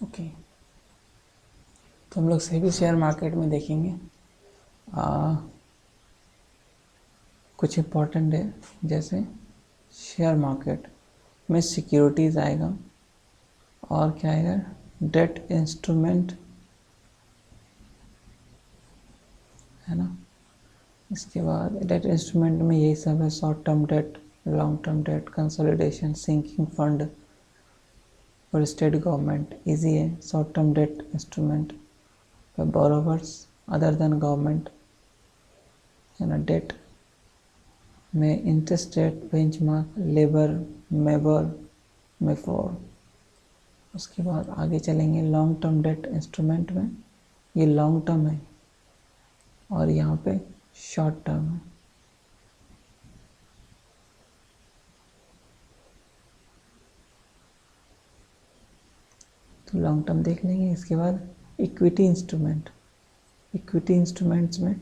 Okay, तो हम लोग सभी शेयर मार्केट में देखेंगे कुछ इम्पोर्टेंट है, जैसे शेयर मार्केट में सिक्योरिटीज़ आएगा और क्या आएगा, डेट इंस्ट्रूमेंट है ना। इसके बाद डेट इंस्ट्रूमेंट में यही सब है, short term debt, long term debt, consolidation, sinking fund और स्टेट गवर्नमेंट इजी है। शॉर्ट टर्म डेट इंस्ट्रूमेंट पर बोरोवर्स अदर देन गवर्नमेंट है ना। डेट में interest rate, benchmark, LIBOR, MIBOR, MIFOR. उसके बाद आगे चलेंगे लॉन्ग टर्म डेट इंस्ट्रूमेंट में, ये लॉन्ग टर्म है और यहाँ पे शॉर्ट टर्म है। तो लॉन्ग टर्म देख लेंगे। इसके बाद इक्विटी इंस्ट्रूमेंट, इक्विटी इंस्ट्रूमेंट्स में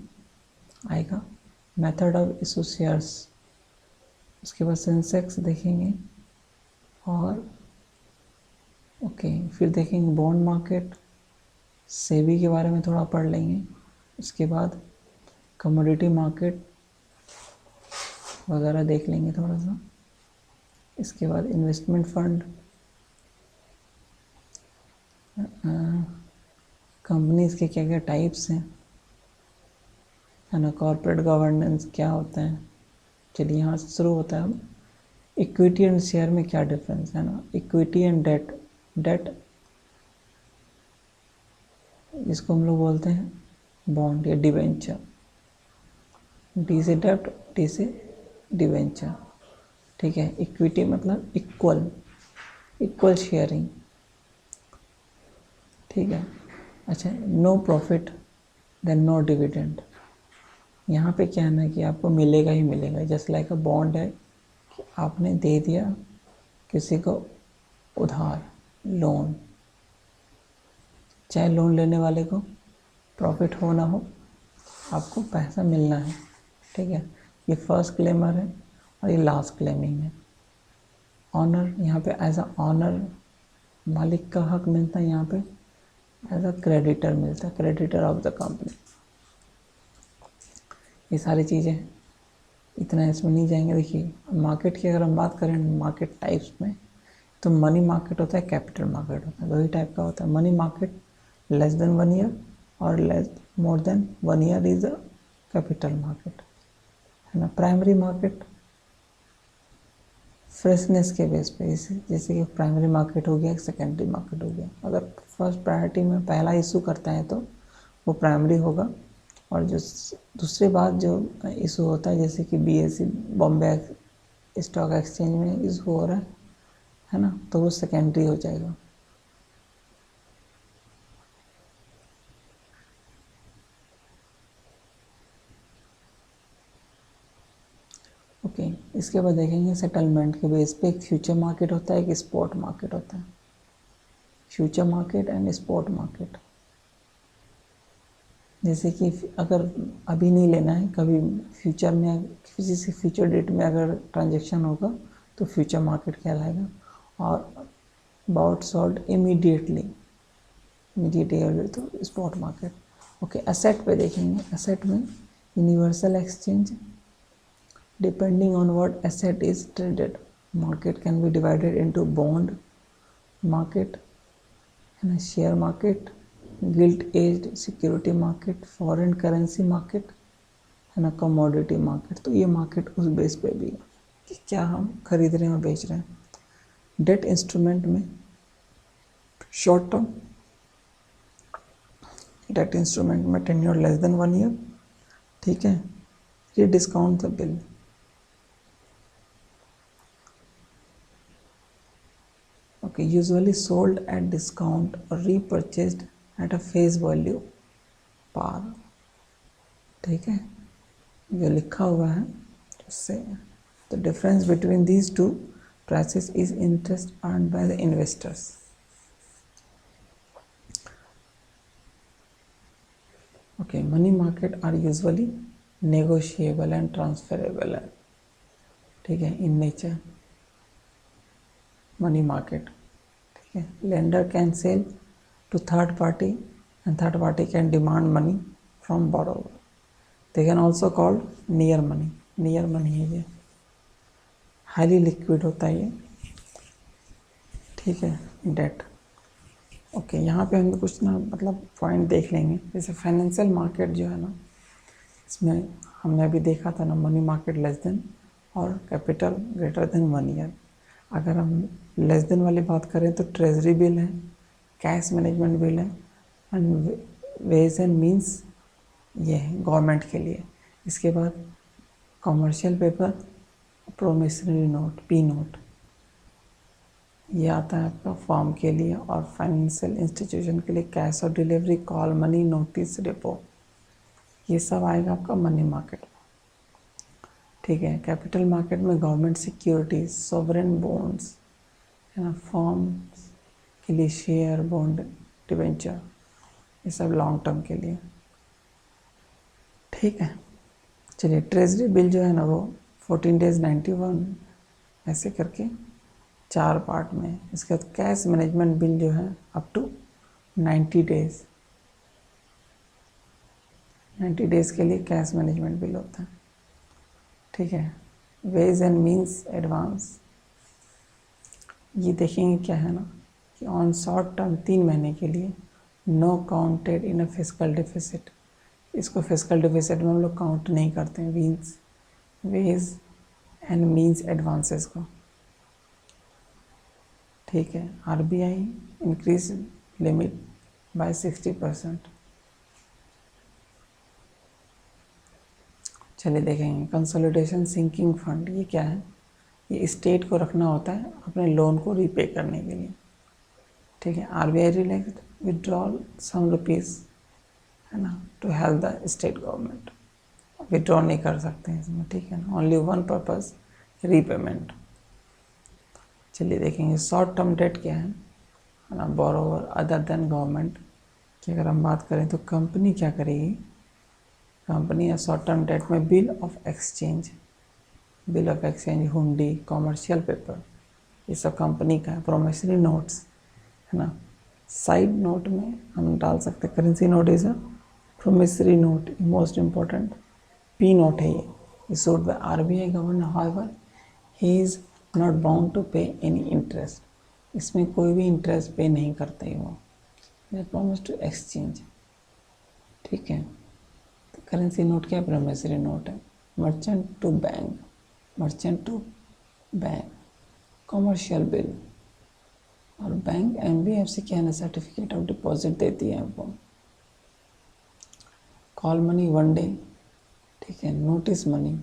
आएगा मेथड ऑफ इशू शेयर्स। उसके बाद सेंसेक्स देखेंगे और फिर देखेंगे बॉन्ड मार्केट, सेबी के बारे में थोड़ा पढ़ लेंगे। उसके बाद कमोडिटी मार्केट वगैरह देख लेंगे थोड़ा सा। इसके बाद इन्वेस्टमेंट फंड, कंपनीज के क्या क्या टाइप्स हैं है ना, कॉर्पोरेट गवर्नेंस क्या होता है। चलिए यहाँ से शुरू होता है। अब इक्विटी एंड शेयर में क्या डिफरेंस है ना। इक्विटी एंड डेट, डेट जिसको हम लोग बोलते हैं बॉन्ड या डिवेंचर, डी से डेट, डी से डिवेंचर, ठीक है। इक्विटी मतलब इक्वल, इक्वल शेयरिंग, ठीक है। अच्छा, no profit then no dividend. यहाँ पे क्या है ना कि आपको मिलेगा ही मिलेगा, जस्ट लाइक अ बॉन्ड है कि आपने दे दिया किसी को उधार, लोन, चाहे लोन लेने वाले को प्रॉफिट हो ना हो, आपको पैसा मिलना है, ठीक है। ये फर्स्ट क्लेमर है और ये लास्ट क्लेमिंग है। ऑनर, यहाँ पे एज अ ऑनर मालिक का हक मिलता है, यहाँ पे एज अ क्रेडिटर मिलता है, क्रेडिटर ऑफ द कंपनी। ये सारी चीज़ें, इतना इसमें नहीं जाएंगे। देखिए मार्केट की अगर हम बात करें मार्केट टाइप्स में, तो मनी मार्केट होता है, कैपिटल मार्केट होता है, दो ही टाइप का होता है। Money market less than 1 year और less more than 1 year is a capital market है ना। प्राइमरी मार्केट फ्रेशनेस के बेस पे, जैसे कि प्राइमरी मार्केट हो गया, सेकेंडरी मार्केट हो गया। अगर फर्स्ट प्रायोरिटी में पहला इशू करता है तो वो प्राइमरी होगा, और जो दूसरी बात जो इशू होता है, जैसे कि BSE बॉम्बे स्टॉक एक्सचेंज में इशू हो रहा है ना, तो वो सेकेंडरी हो जाएगा। ओके, इसके बाद देखेंगे सेटलमेंट के बेस पे एक फ्यूचर मार्केट होता है, एक स्पॉट मार्केट होता है। Future market and spot market, जैसे कि अगर अभी नहीं लेना है, कभी फ्यूचर में किसी से फ्यूचर डेट में अगर ट्रांजैक्शन होगा तो फ्यूचर मार्केट कहलाएगा। और बाउट सोल्ड इमीडिएटली, तो स्पॉट मार्केट। ओके, एसेट पे देखेंगे। एसेट में universal exchange, depending on what asset is traded, market can be divided into bond market and a share market, gilt edged security market, foreign currency market है ना, commodity market। तो ये market उस base पे भी है कि क्या हम खरीद रहे हैं और बेच रहे हैं। डेट इंस्ट्रूमेंट में शॉर्ट टर्म डेट इंस्ट्रूमेंट में टेन्योर लेस देन 1 ईयर, ठीक है। ये discount the bill, okay, usually sold at discount or repurchased at a face value par, ठीक है। जो लिखा हुआ है उससे the difference between these two prices is interest earned by the investors। okay, money market are usually negotiable and transferable, ठीक है, in nature। money market, ठीक है, lender can sell to third party, and third party can demand money from borrower. They can also called near money. near money है ये, highly liquid होता है ये, ठीक है, डेट। ओके, यहाँ पे हम कुछ ना मतलब पॉइंट देख लेंगे। जैसे फाइनेंशियल मार्केट जो है ना, इसमें हमने अभी देखा था ना, मनी मार्केट लेस देन और कैपिटल ग्रेटर देन 1 ईयर। अगर हम लेस देन वाली बात करें तो ट्रेजरी बिल है, कैश मैनेजमेंट बिल है, एंड वेज एंड मीन्स ये है गवर्नमेंट के लिए। इसके बाद commercial paper, promissory note, P note, ये आता है आपका फॉर्म के लिए, और फाइनेंशियल इंस्टीट्यूशन के लिए कैश और delivery, call money, notice, repo, ये सब आएगा आपका मनी मार्केट में, ठीक है। कैपिटल मार्केट में गवर्नमेंट सिक्योरिटीज, सॉवरेन बॉन्ड्स है ना, फॉर्म्स के लिए शेयर, बॉन्ड, डिवेंचर, ये सब लॉन्ग टर्म के लिए, ठीक है। चलिए, ट्रेजरी बिल जो है ना वो 14 डेज 91 ऐसे करके 4 पार्ट में। इसके बाद कैश मैनेजमेंट बिल जो है अप टू 90 डेज, 90 डेज के लिए कैश मैनेजमेंट बिल होता है, ठीक है। वेज एंड मीन्स एडवांस, ये देखेंगे क्या है ना कि ऑन शॉर्ट टर्म 3 महीने के लिए no counted in a physical deficit, इसको फिजिकल डिफिसिट में हम लोग काउंट नहीं करते हैं, means ways and means advances को, ठीक है। RBI increase limit by 60%। चलिए देखेंगे कंसोलिडेशन सिंकिंग फंड, ये क्या है? ये स्टेट को रखना होता है अपने लोन को रीपे करने के लिए, ठीक है। RBI relax withdrawal some rupees है ना, to help the state government, withdraw नहीं कर सकते हैं इसमें, ठीक है ना, ओनली वन पर्पस, रीपेमेंट। चलिए देखेंगे शॉर्ट टर्म डेट क्या है ना, बोरोवर अदर देन गवर्नमेंट की अगर हम बात करें तो कंपनी क्या करेगी, कंपनी या शॉर्ट टर्म डेट में bill of exchange, bill of exchange, हुंडी, कॉमर्शियल पेपर, ये सब कंपनी का है। प्रोमिसरी नोट्स है ना, साइड नोट में हम डाल सकते हैं currency note is a promissory note, most important P note है ये, issued by RBI governor, however he is not bound to pay any interest, इसमें कोई भी इंटरेस्ट पे नहीं करते हैं वो, प्रॉमिस टू एक्सचेंज, ठीक है। तो करेंसी नोट क्या है? प्रोमिसरी नोट है। Merchant to bank, merchant to bank, commercial bill, और बैंक एनबीएफसी क्या है ना, सर्टिफिकेट ऑफ डिपॉजिट देती है आपको। कॉल मनी 1 डे, ठीक है। नोटिस मनी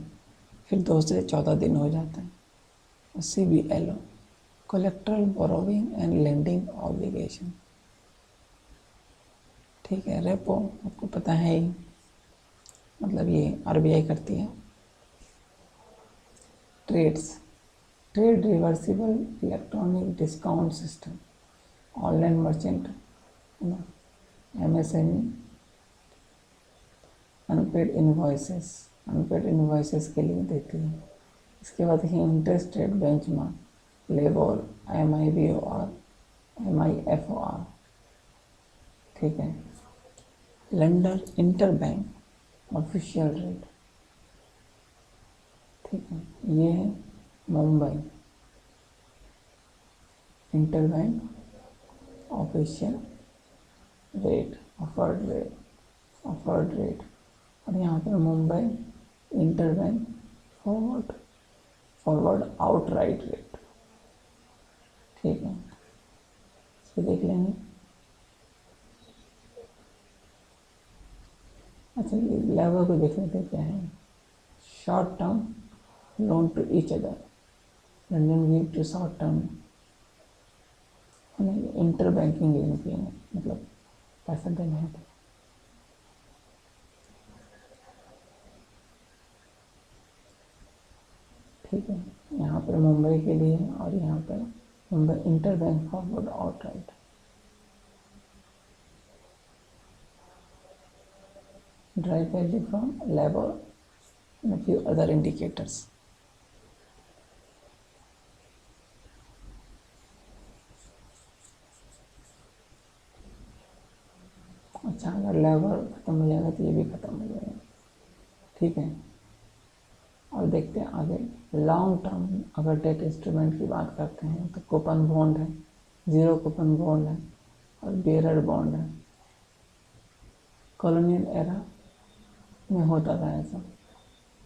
फिर 2 से 14 दिन हो जाता है। CBLO, colorectal borrowing and lending obligation, ठीक है। रेपो आपको पता है ही, मतलब ये आरबीआई करती है। Trades, trade receivable electronic discount system, online merchant है ना, MSME, unpaid invoices, unpaid invoices के लिए देती है। इसके बाद ही interest rate benchmark, LIBOR, MIBOR, MIFOR, ठीक है। Lender inter bank official rate, ठीक है। ये है Mumbai inter bank official rate, offered rate, offered rate, और यहाँ पर Mumbai inter bank forward, forward outright rate, ठीक है। इसको देख लेंगे। अच्छा, ये लेबर को देख लेते क्या है। Short term loan to each other, London give to short term, inter banking link है, मतलब पैसा देना है तो। ठीक है, यहाँ पर मुंबई के लिए और यहाँ पर Mumbai inter bank forward outright. Drive value from labor and a few other indicators. अच्छा, अगर लेबर खत्म हो जाएगा तो ये भी खत्म हो जाएगा, ठीक है। और देखते हैं आगे, लॉन्ग टर्म अगर डेट इंस्ट्रूमेंट की बात करते हैं तो कूपन बॉन्ड है, जीरो कूपन बॉन्ड है और बेयरर बॉन्ड है। कॉलोनियल एरा में होता था ऐसा।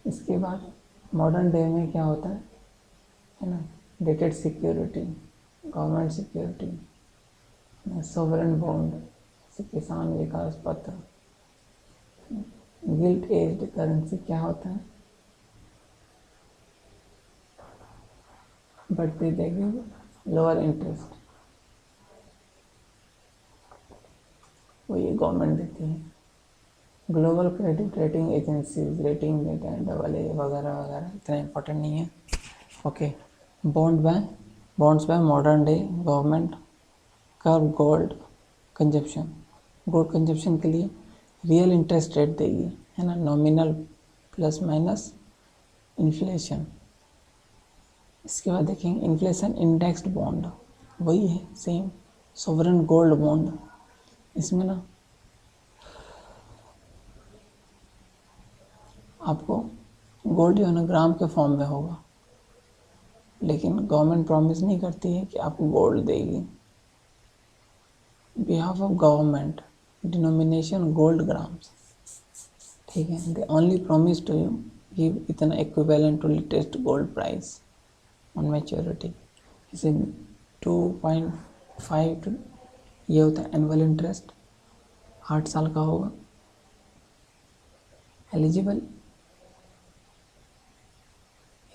इसके बाद मॉडर्न डे में क्या होता है ना, dated security, government security, sovereign bond, किसान विकास पत्र, गिल्ट एज्ड करेंसी क्या होता है, बढ़ती देगी लोअर इंटरेस्ट, वो ये गवर्नमेंट देती है। Global credit rating agencies, rating देते हैं, AA वगैरह वगैरह, इतना इम्पोर्टेंट नहीं है। Okay, bonds bye modern day government, curve gold consumption, gold consumption के लिए रियल इंटरेस्ट रेट देगी, है ना, नॉमिनल प्लस माइनस इन्फ्लेशन। इसके बाद देखेंगे इन्फ्लेशन इंडेक्स्ड बॉन्ड, वही है सेम, सोवरेन गोल्ड बॉन्ड। इसमें ना आपको गोल्ड जो है ना ग्राम के फॉर्म में होगा, लेकिन गवर्नमेंट प्रॉमिस नहीं करती है कि आपको गोल्ड देगी। Behalf of government denomination gold grams, ठीक है। They only promise to you give इतना equivalent to latest gold price on maturity. इसे 2.5 ये होता है एनुअल इंटरेस्ट, 8 साल का होगा। एलिजिबल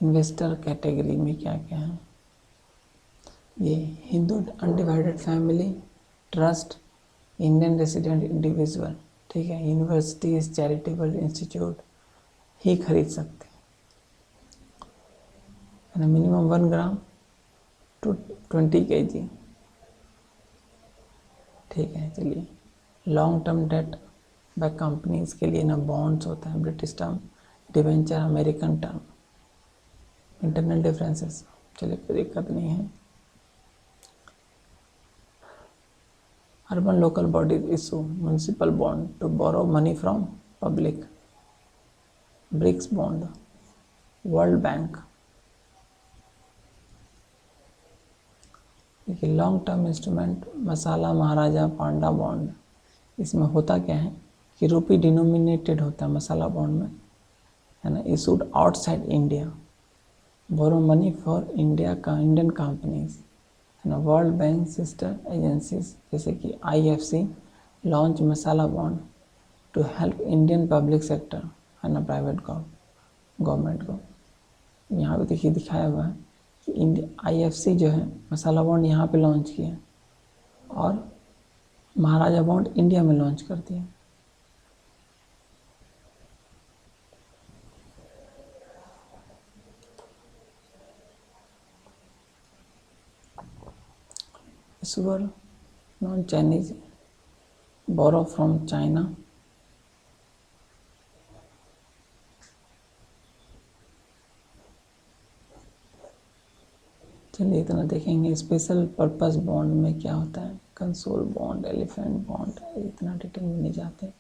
इन्वेस्टर कैटेगरी में क्या क्या है, ये Hindu undivided family trust, Indian resident individual, ठीक है, यूनिवर्सिटीज चैरिटेबल इंस्टीट्यूट ही खरीद सकते हैं। मिनिमम 1 ग्राम टू 20 kg, ठीक है। चलिए, long term debt by companies के लिए ना बॉन्ड्स होता है, British term, debenture American term, internal differences, चलिए कोई दिक्कत नहीं है। Urban local bodies issue municipal bond to borrow money from public, BRICS bond, World Bank. देखिए, long term instrument masala Maharaja panda bond, इसमें होता क्या है कि रुपी डिनोमिनेटेड होता है मसाला बॉन्ड में, है ना, issued outside India, borrow money for India का इंडियन कंपनीज, है ना। वर्ल्ड बैंक सिस्टर एजेंसीज जैसे कि IFC launch masala bond to help Indian public sector, है ना, प्राइवेट गवर्नमेंट को। यहाँ पे देखिए दिखाया हुआ है कि इंडिया IFC जो है मसाला बॉन्ड यहाँ पे लॉन्च किया और महाराजा बॉन्ड इंडिया में लॉन्च कर दिया। issuer non Chinese, borrow from China, चलिए इतना देखेंगे। स्पेशल पर्पस बॉन्ड में क्या होता है, कंसोल बॉन्ड, एलिफेंट बॉन्ड, इतना डिटेल में नहीं जाते,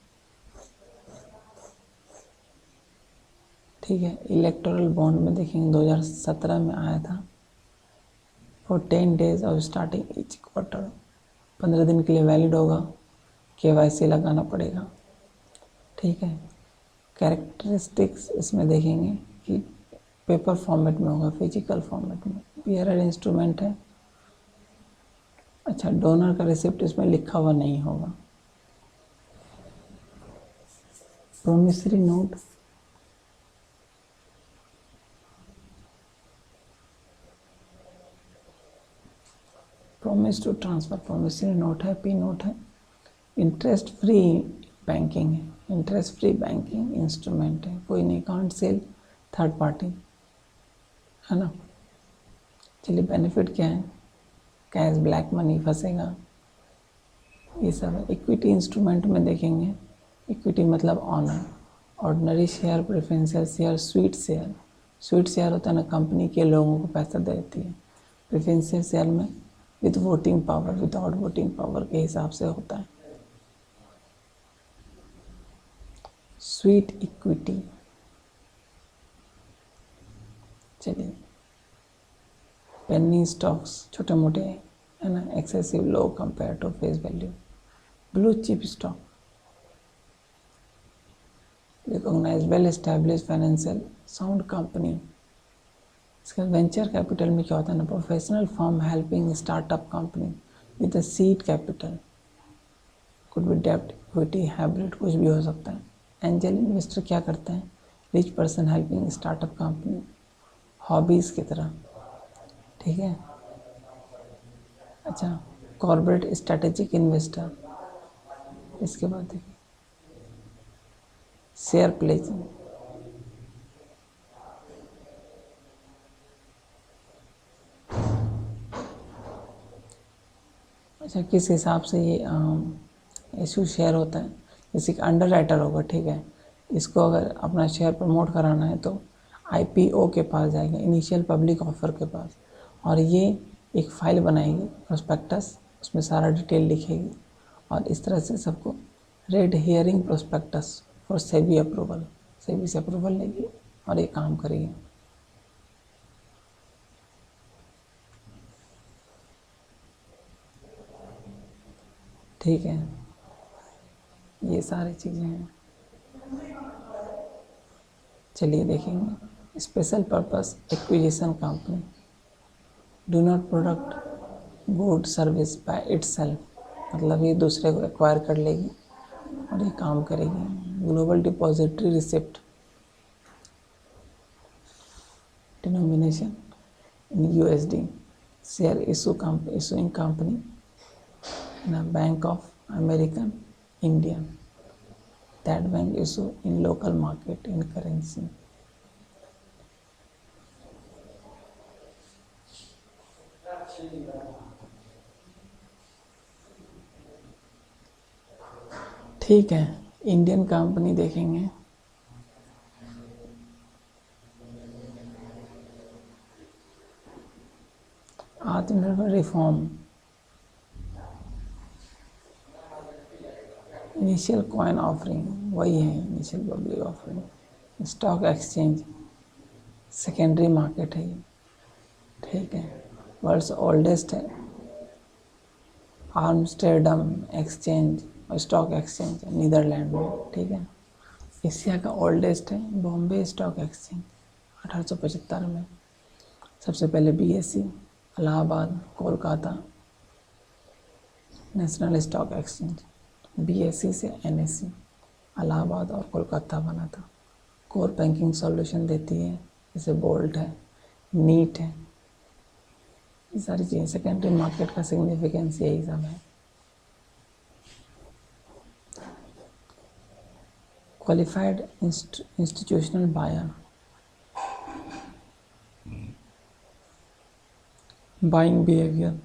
ठीक है। इलेक्टोरल बॉन्ड में देखेंगे 2017 में आया था, for 10 days of starting each quarter, 15 दिन के लिए वैलिड होगा, KYC लगाना पड़ेगा, ठीक है। कैरेक्टरिस्टिक्स इसमें देखेंगे कि पेपर फॉर्मेट में होगा, फिजिकल फॉर्मेट में, बियरर इंस्ट्रूमेंट है। अच्छा, डोनर का रिसिप्ट इसमें लिखा हुआ नहीं होगा। Promissory note, promise to transfer, promissory note है, P नोट है। इंटरेस्ट फ्री बैंकिंग है, इंटरेस्ट फ्री बैंकिंग इंस्ट्रूमेंट है, कोई नहीं, कांट सेल थर्ड पार्टी, है ना। चलिए, बेनिफिट क्या है, कैश ब्लैक मनी फंसेगा, ये सब है। इक्विटी इंस्ट्रूमेंट में देखेंगे, इक्विटी मतलब owner, ordinary share, preferential share, sweat share. Sweat share होता है ना, कंपनी के लोगों को पैसा देती है। प्रेफरेंशियल शेयर में with voting power, without voting power के हिसाब से होता है। स्वीट इक्विटी, चलिए पेनी स्टॉक्स, छोटे मोटे है ना, excessive low compare to face value. Blue chip stock, recognise well establish financial sound company. इसका वेंचर कैपिटल में क्या होता है ना, professional firm helping startup company with a seed capital, could be डेब्ट, इक्विटी, हाइब्रिड, कुछ भी हो सकता है। एंजल इन्वेस्टर क्या करते हैं, rich person helping startup company, hobbies की तरह, ठीक है। अच्छा, कॉर्पोरेट स्ट्रेटेजिक इन्वेस्टर, इसके बाद देखिए शेयर प्लेजिंग, अच्छा किस हिसाब से ये इशू शेयर होता है, जैसे कि अंडर राइटर होगा, ठीक है, इसको अगर अपना शेयर प्रमोट कराना है तो आईपीओ के पास जाएगा, इनिशियल पब्लिक ऑफर के पास, और ये एक फाइल बनाएगी प्रोस्पेक्टस, उसमें सारा डिटेल लिखेगी, और इस तरह से सबको red herring prospectus for SEBI approval, SEBI से अप्रूवल लेगी और ये काम करेगी। ठीक है, ये सारी चीज़ें हैं। चलिए देखेंगे special purpose acquisition company, do not product good service by itself, मतलब ये दूसरे को एक्वायर कर लेगी और ये काम करेगी। Global depository receipt, denomination in USD, share issuing company ना, bank of American Indian, that bank issue in local market in currency. ठीक है, इंडियन कंपनी देखेंगे। आत्मनिर्भर रिफॉर्म, इनिशियल कॉइन ऑफरिंग, वही है initial public offering, stock exchange, secondary market है ये, ठीक है। वर्ल्ड्स ओल्डेस्ट है आर्मस्टरडम एक्सचेंज और स्टॉक एक्सचेंज नीदरलैंड में, ठीक है। एशिया का ओल्डेस्ट है बॉम्बे स्टॉक एक्सचेंज, 1875 में। सबसे पहले BSE, Allahabad, Kolkata, national stock exchange, BSE से एनएसई, इलाहाबाद और कोलकाता बना था। कोर बैंकिंग सॉल्यूशन देती है, जैसे बोल्ट है, नीट है, ये सारी चीज़ें। सेकेंडरी मार्केट का सिग्निफिकेंस यही सब है। Qualified institutional buyer, buying behaviour,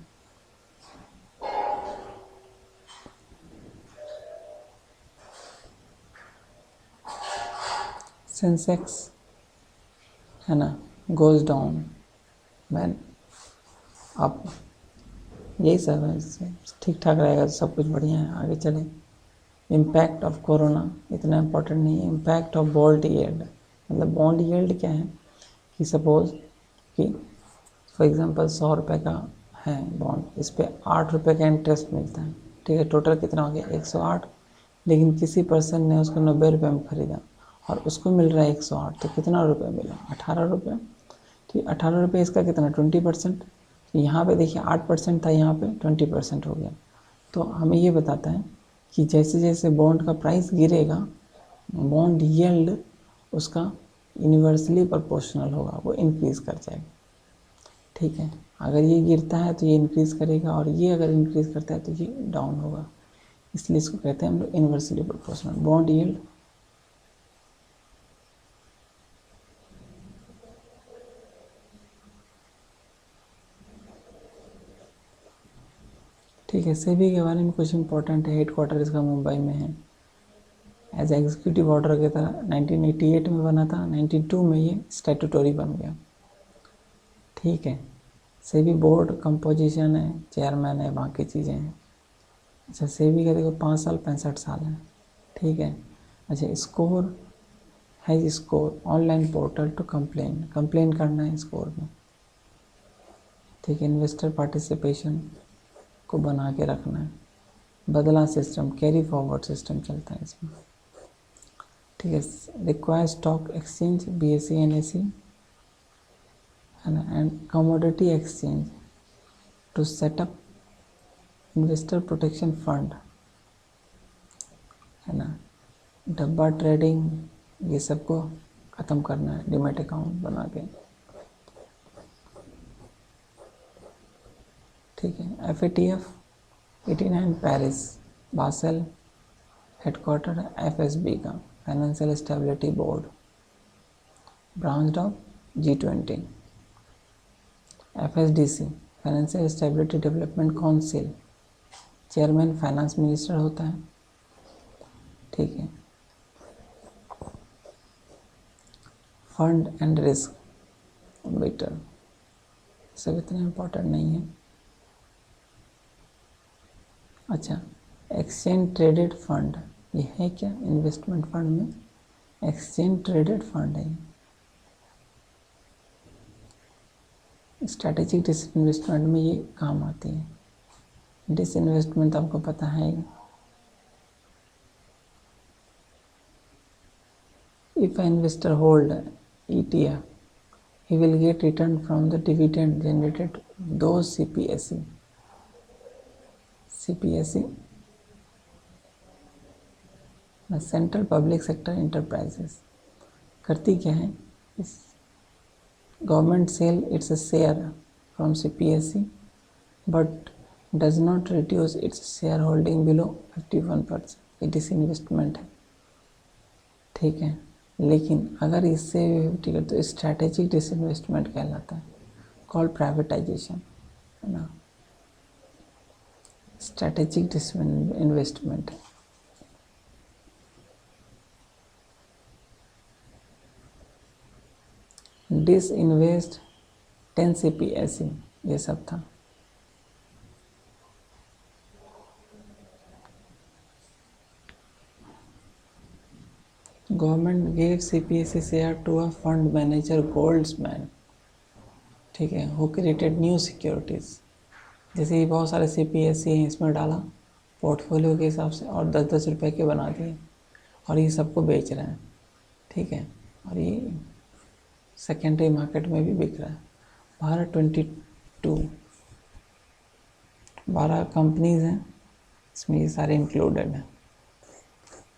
Sensex है ना, गोज डाउन मैन अप, यही सब है। इससे ठीक ठाक रहेगा, सब कुछ बढ़िया है, आगे चले। इम्पैक्ट ऑफ कोरोना इतना इम्पोर्टेंट नहीं है। इम्पैक्ट ऑफ बॉन्ड यील्ड, मतलब बॉन्ड यील्ड क्या है कि सपोज कि फॉर एग्जांपल 100 रुपये का है बॉन्ड, इस पर 8 रुपये का इंटरेस्ट मिलता है, ठीक है। टोटल कितना हो गया 108, लेकिन किसी पर्सन ने उसको 90 रुपये में ख़रीदा और उसको मिल रहा है 108, तो कितना रुपये मिला 18 रुपये, ठीक। 18 रुपये इसका कितना 20%, तो यहाँ पे देखिए 8% था, यहाँ पे 20% हो गया। तो हमें ये बताता है कि जैसे जैसे बॉन्ड का प्राइस गिरेगा, बॉन्ड यील्ड उसका यूनिवर्सली प्रोपोर्शनल होगा, वो इंक्रीज़ कर जाएगा, ठीक है। अगर ये गिरता है तो ये इंक्रीज़ करेगा, और ये अगर इंक्रीज़ करता है तो ये डाउन होगा, इसलिए इसको कहते हैं हम लोग इन्वर्सली प्रोपोर्शनल बॉन्ड यील्ड। ठीक है, सेबी के बारे में कुछ इंपॉर्टेंट है। हेडक्वार्टर इसका मुंबई में है। एज एग्जीक्यूटिव ऑर्डर की तरह 1988 में बना था, 92 में ये स्टैट्यूटरी बन गया, ठीक है। सेबी बोर्ड कंपोजिशन है, चेयरमैन है, बाकी चीज़ें हैं। अच्छा, सेबी का देखो 5 साल 65 साल है, ठीक है। अच्छा, स्कोर है, score online portal to complain करना है स्कोर में। ठीक है, इन्वेस्टर पार्टिसिपेशन को बना के रखना है। बदला सिस्टम, कैरी फॉरवर्ड सिस्टम चलता है इसमें। ठीक है, require stock exchange BSE NSE है ना, and commodity exchange to set up investor protection fund है ना। डब्बा ट्रेडिंग ये सबको ख़त्म करना है, डिमेट अकाउंट बना के। ठीक है, FATF 89 पेरिस बासेल हेडक्वार्टर है FSB का, financial stability board, branch of G20। FSDC financial stability development council, chairman finance minister होता है। ठीक है, फंड एंड रिस्क बेटर, सब इतना इम्पोर्टेंट नहीं है। अच्छा, एक्सचेंज ट्रेडेड फंड, ये है क्या इन्वेस्टमेंट फंड में? एक्सचेंज ट्रेडेड फंड है। स्ट्रैटेजिक डिसइन्वेस्टमेंट में ये काम आती है। डिसइन्वेस्टमेंट आपको पता है। If an investor hold ETF, he will get return from the dividend generated those CPSE central public sector enterprises करती क्या है? इस government sell its share from CPSE but does not reduce its share holding below 51%। ये disinvestment है। ठीक है, लेकिन अगर इससे ठीक है तो स्ट्रैटेजिक डिसइन्वेस्टमेंट कहलाता है, कॉल प्राइवेटाइजेशन है ना। स्ट्रैटेजिक डिसइन्वेस्टमेंट डिसइन्वेस्ट 10 CPSE ये सब था। Government gave CPSE share to a fund manager Goldman, ठीक है, हु क्रिएटेड न्यू सिक्योरिटीज़। जैसे ये बहुत सारे CPSE हैं, इसमें डाला पोर्टफोलियो के हिसाब से और 10-10 रुपए के बना दिए और ये सबको बेच रहे हैं। ठीक है, और ये सेकेंडरी मार्केट में भी बिक रहा है। 12 कंपनीज हैं, इसमें ये सारे इंक्लूडेड हैं।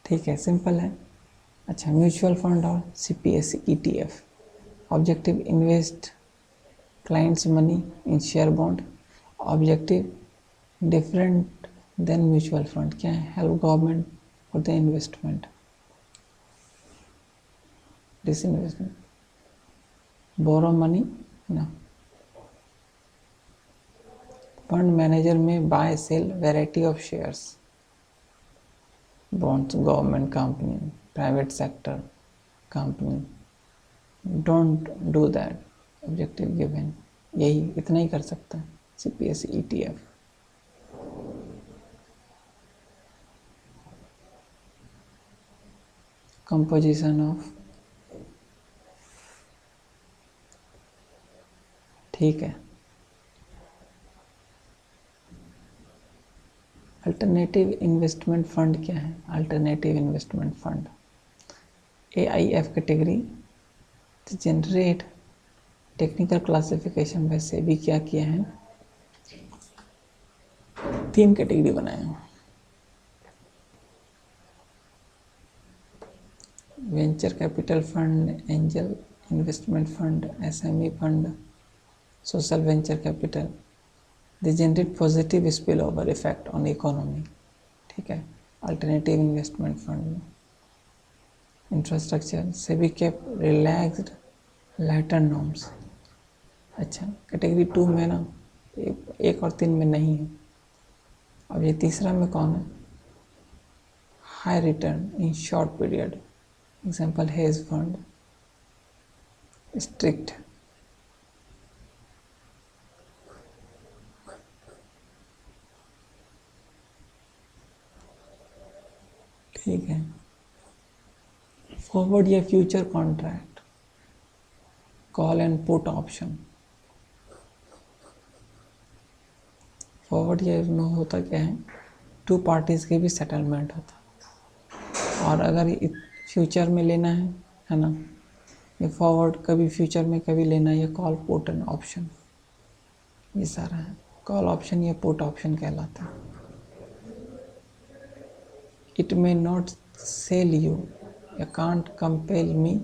ठीक है, सिंपल है। अच्छा, म्यूचुअल फंड और CPSE ETF objective invest clients money in share bond. Objective different than mutual fund क्या है? Help government for the investment. Disinvestment, borrow money ना। फंड मैनेजर में buy sell variety of shares, bonds, government company, private sector company. Don't do that, objective given, यही इतना ही कर सकता है CPSE ETF। Composition of, ठीक है। अल्टरनेटिव इन्वेस्टमेंट फंड क्या है? Alternative investment fund AIF category generate technical classification. वैसे भी क्या किया है, 3 कैटेगरी बनाए हैं। Venture capital fund, angel investment fund, SME fund, social venture capital. They generate positive spill over effect on economy. ठीक है, अल्टरनेटिव इन्वेस्टमेंट फंड में infrastructure SEBI cap relaxed lighter norms. अच्छा, कैटेगरी 2 में ना 1 और 3 में नहीं है। अब ये तीसरा में कौन है? High return in short period, example hedge fund, strict. ठीक है, फॉरवर्ड या future contract, call and put option. Forward या में होता क्या है, टू पार्टीज़ के भी सेटलमेंट होता, और अगर फ्यूचर में लेना है ना, ये फॉरवर्ड कभी फ्यूचर में कभी लेना है, ये कॉल पुट एंड ऑप्शन, ये सारा है। कॉल ऑप्शन या पुट ऑप्शन कहलाता है। It may not sell you या कांट कंपेल मी,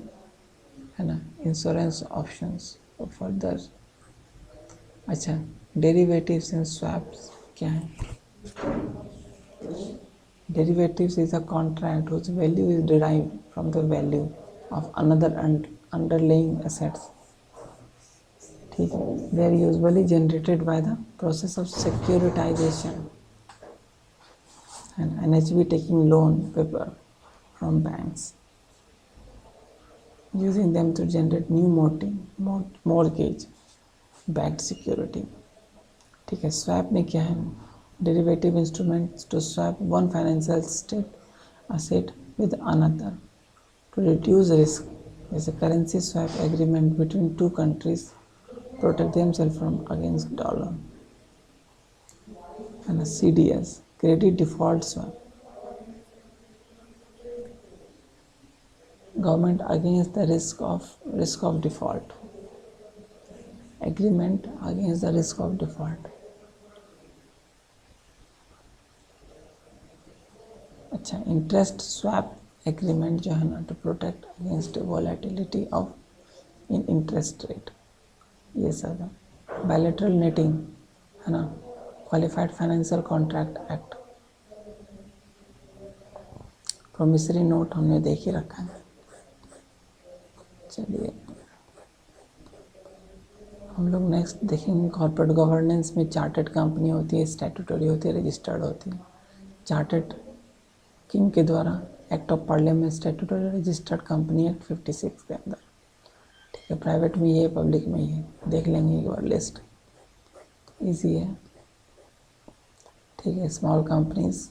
है ना, इंश्योरेंस ऑप्शंस फर्दर। अच्छा, डेरिवेटिव्स एंड स्वैप्स क्या है? Derivatives is a contract whose value is derived from the value of another underlying assets. ठीक है, they are usually generated by the process of securitization and NHB taking loan paper from banks, using them to generate new mortgage backed security. ठीक है, swap में क्या है? Derivative instruments to swap one financial asset with another to reduce risk. Is a currency swap agreement between two countries protect themselves from against dollar. And a CDS, credit default swap, government against the risk of default, agreement against the risk of default. अच्छा, interest swap agreement जो है ना, to protect against volatility of in interest rate, ये सब है। Bilateral netting है ना, qualified financial contract act, promissory note हमने देख ही रखा है। चलिए हम लोग नेक्स्ट देखेंगे कॉर्पोरेट गवर्नेंस में चार्टर्ड कंपनी होती है, स्टैट्यूटरी होती है, रजिस्टर्ड होती है। चार्टर्ड किंग के द्वारा act of parliament statutory registered company act 56 के अंदर। ठीक है, प्राइवेट में ये, पब्लिक में ये, देख लेंगे एक बार लिस्ट, इजी है। ठीक है, small companies,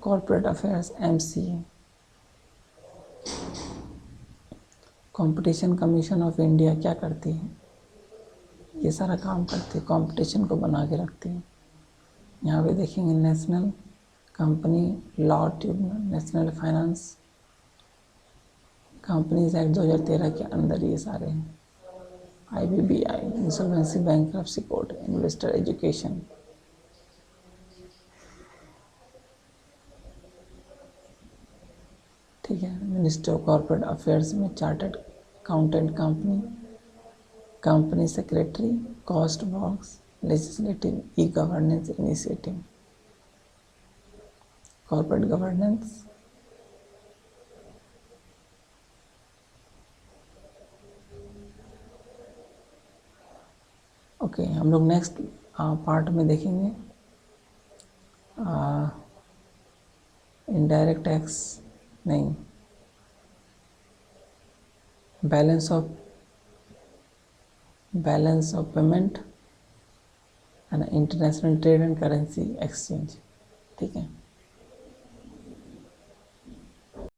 corporate affairs, MCA, competition commission of India क्या करती है? ये सारा काम करती है, कंपटीशन को बना के रखती है। यहाँ पे देखेंगे national company law tribunal, national finance companies act 2013 के अंदर ये सारे हैं। IBBI, insolvency bankruptcy code, investor education. ठीक है, मिनिस्ट्री ऑफ कॉर्पोरेट अफेयर्स में chartered accountant company secretary, cost box, legislative e governance initiative, corporate governance. Okay, हम लोग नेक्स्ट पार्ट में देखेंगे इनडायरेक्ट टैक्स नहीं, balance of payment and international trade and currency exchange. ठीक है।